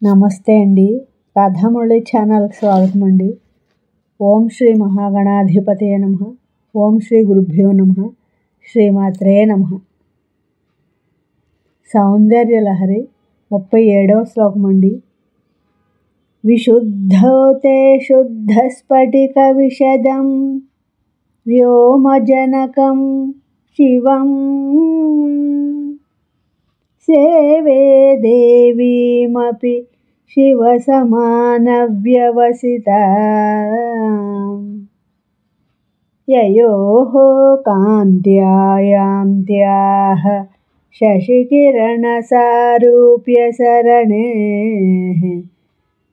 నమస్తే అండి. రాధామురళి ఛానల్కి స్వాగతం అండి. ఓం శ్రీ మహాగణాధిపతయే నమః. ఓం శ్రీ గురుభ్యో నమః. శ్రీమాత్రే నమః. సౌందర్యలహరి 37వ శ్లోకం అండి. విశుద్ధోతే శుద్ధస్ఫటిక విశదం వ్యోమజనకం శివం సేవే దేవీమపి శివసమానవ్యవసితా యయోః కాంత్యాయాంత్యాః శశికిరణసారూప్యసరణేః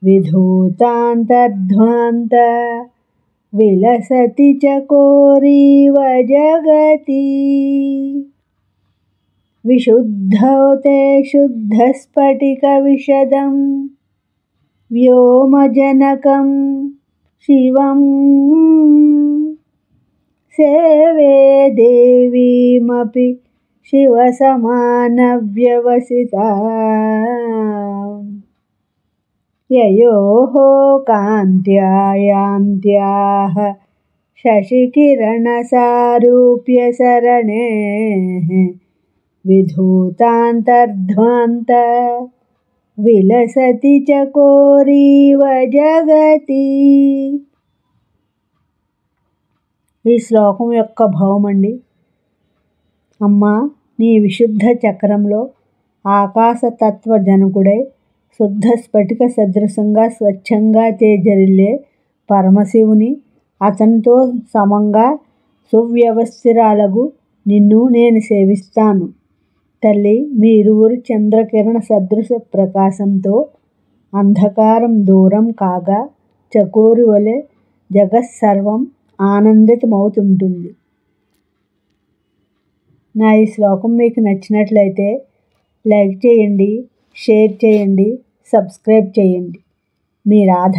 విధూతాంతర్ధ్వాంత విలసతి చకోరీవ జగతి. విశుద్ధౌతే శుద్ధస్ఫటిక విశదం వ్యోమజనకం శివం సేవే దేవీమపి శివసమానవ్యవసితా యయోః కాంత్యాయాంత్యాః శశికిరణసారూప్యసరణేః విధూతాంతర్ధ్వాంత విలసతి చకోరీవ జగతి. ఈ శ్లోకం యొక్క భావం అండి. అమ్మా, నీ విశుద్ధ చక్రంలో ఆకాశతత్వ జనకుడై శుద్ధ స్ఫటిక సదృశంగా స్వచ్ఛంగా తేజరిల్లే పరమశివుని, అతనితో సమంగా సువ్యవస్థిరాలగు నిన్ను నేను సేవిస్తాను. తల్లి, మీ ఇరువురు చంద్రకిరణ సదృశ ప్రకాశంతో అంధకారం దూరం కాగా చకోరి వలె జగత్సర్వం ఆనందితమవుతుంటుంది. నా ఈ శ్లోకం మీకు నచ్చినట్లయితే లైక్ చేయండి, షేర్ చేయండి, సబ్స్క్రైబ్ చేయండి. మీ రాధ.